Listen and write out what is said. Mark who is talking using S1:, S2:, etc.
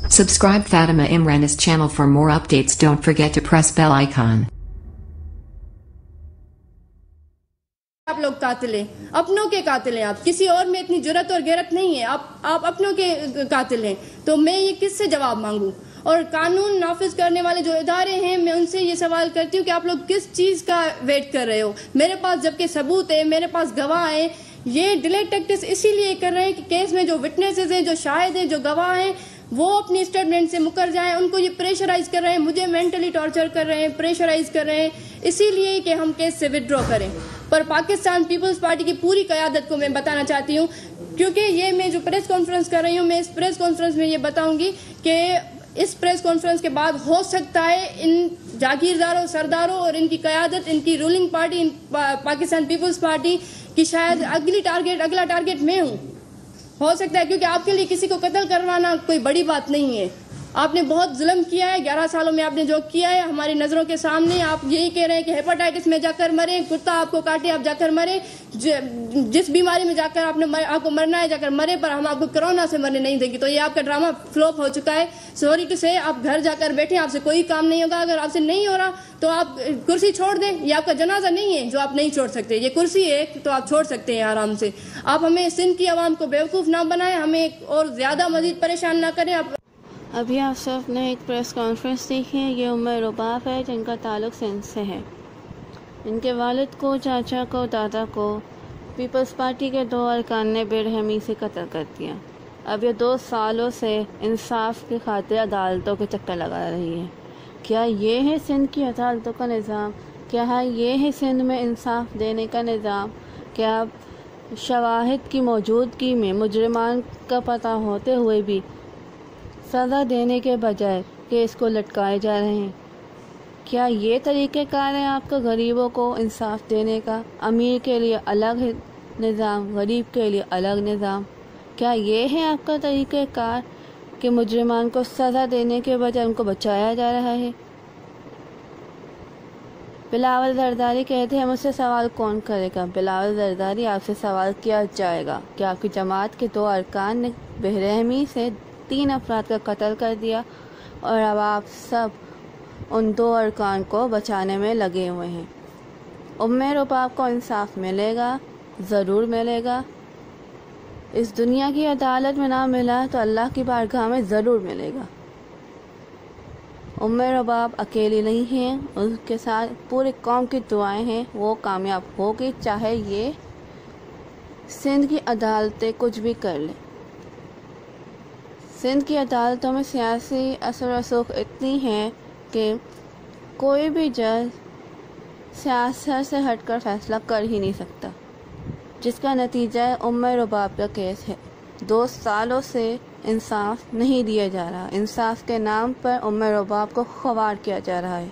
S1: Subscribe Fatima Imran's channel for more updates. Don't forget to press bell icon.
S2: آپ لوگ قاتل ہیں، اپنوں کے قاتل ہیں، آپ کسی اور میں اتنی جرت اور غیرت نہیں ہے، آپ اپنوں کے قاتل ہیں، تو میں یہ کس سے جواب مانگوں؟ اور قانون نافذ کرنے والے جو ادارے ہیں میں ان سے یہ سوال کرتی ہوں کہ آپ لوگ کس چیز کا ویٹ کر رہے ہو؟ میرے پاس جبکہ ثبوت ہے، میرے پاس گواہ ہیں، یہ ڈیلے ٹیکٹس اسی لیے کر رہے ہیں کہ کیس میں جو وٹنسز ہیں، جو شاہد ہیں، جو گواہ ہیں، وہ اپنی اسٹیٹمنٹ سے مکر جائیں. ان کو یہ پریشرائز کر رہے ہیں، مجھے مینٹلی ٹارچر کر رہے ہیں، پریشرائز کر رہے ہیں اسی لیے کہ ہم کیس سے وڈرا کریں. پر پاکستان پیپلز پارٹی کی پوری قیادت کو میں بتانا چاہتی ہوں، کیونکہ یہ میں جو پریس کانفرنس کر رہی ہوں، میں اس پریس کانفرنس میں یہ بتاؤں گی کہ اس پریس کانفرنس کے بعد ہو سکتا ہے ان جاگیرداروں، سرداروں اور ان کی قیادت، ان کی رولنگ پارٹی، پاکستان پیپلز پارٹی کی شاید اگلا ٹارگیٹ میں ہوں. ہو سکتا ہے، کیونکہ آپ کے لیے کسی کو قتل کروانا کوئی بڑی بات نہیں ہے. آپ نے بہت ظلم کیا ہے، 11 سالوں میں آپ نے جو کیا ہے ہماری نظروں کے سامنے. آپ یہی کہہ رہے ہیں کہ ہیپاٹائٹس میں جا کر مریں، کتا آپ کو کاٹے آپ جا کر مریں، جس بیماری میں جا کر آپ کو مرنا ہے جا کر مرے، پر ہم آپ کو کرونا سے مرنے نہیں دیں گے. تو یہ آپ کا ڈرامہ فلوپ ہو چکا ہے. سوری ٹو سے، آپ گھر جا کر بیٹھیں، آپ سے کوئی کام نہیں ہوگا. اگر آپ سے نہیں ہو رہا تو آپ کرسی چھوڑ دیں. یہ آپ کا جنازہ نہیں ہے جو آپ نہیں چھوڑ سکتے، یہ کرسی ہے تو آپ چھوڑ سکتے ہیں آرام سے. آپ ہمیں سندھ کی عوام کو بیوقوف نہ بنائیں، ہمیں اور زیادہ مزید پریشان نہ کریں.
S3: ابھی آپ سب نے ایک پریس کانفرنس دیکھی ہے. یہ رباب ہے جن کا تعلق سندھ سے ہے. ان کے والد کو، چاچا کو، دادا کو پیپلز پارٹی کے 2 ارکان نے بے رحمی سے قتل کر دیا. اب یہ 2 سالوں سے انصاف کی خاطر عدالتوں کے چکر لگا رہی ہے. کیا یہ ہے سندھ کی عدالتوں کا نظام؟ کیا یہ ہے سندھ میں انصاف دینے کا نظام؟ کیا شواہد کی موجودگی میں مجرمان کا پتہ ہوتے ہوئے بھی سزا دینے کے بجائے کہ اس کو لٹکائے جا رہے ہیں؟ کیا یہ طریقہ کار ہے آپ کا غریبوں کو انصاف دینے کا؟ امیر کے لیے الگ نظام، غریب کے لیے الگ نظام. کیا یہ ہے آپ کا طریقہ کار کہ مجرمان کو سزا دینے کے بجائے ان کو بچایا جا رہا ہے؟ بلاول زرداری کہتے ہیں مجھ سے سوال کون کرے گا. بلاول زرداری، آپ سے سوال کیا جائے گا کہ آپ کی جماعت کے 2 ارکان نے بے رحمی سے 3 افراد کا قتل کر دیا اور اب آپ سب ان 2 ارکان کو بچانے میں لگے ہوئے ہیں. رباب کو انصاف ملے گا، ضرور ملے گا. اس دنیا کی عدالت میں نہ ملا تو اللہ کی بارگاہ میں ضرور ملے گا. رباب اکیلی نہیں ہیں، ان کے ساتھ پورے قوم کی دعائیں ہیں. وہ کامیاب ہوگی چاہے یہ سندھ کی عدالتیں کچھ بھی کر لیں. سندھ کی عدالتوں میں سیاسی اثر و رسوخ اتنی ہے کہ کوئی بھی جج سیاست سے ہٹ کر فیصلہ کر ہی نہیں سکتا، جس کا نتیجہ رباب کا کیس ہے. 2 سالوں سے انصاف نہیں دیا جا رہا. انصاف کے نام پر رباب کو خوار کیا جا رہا ہے.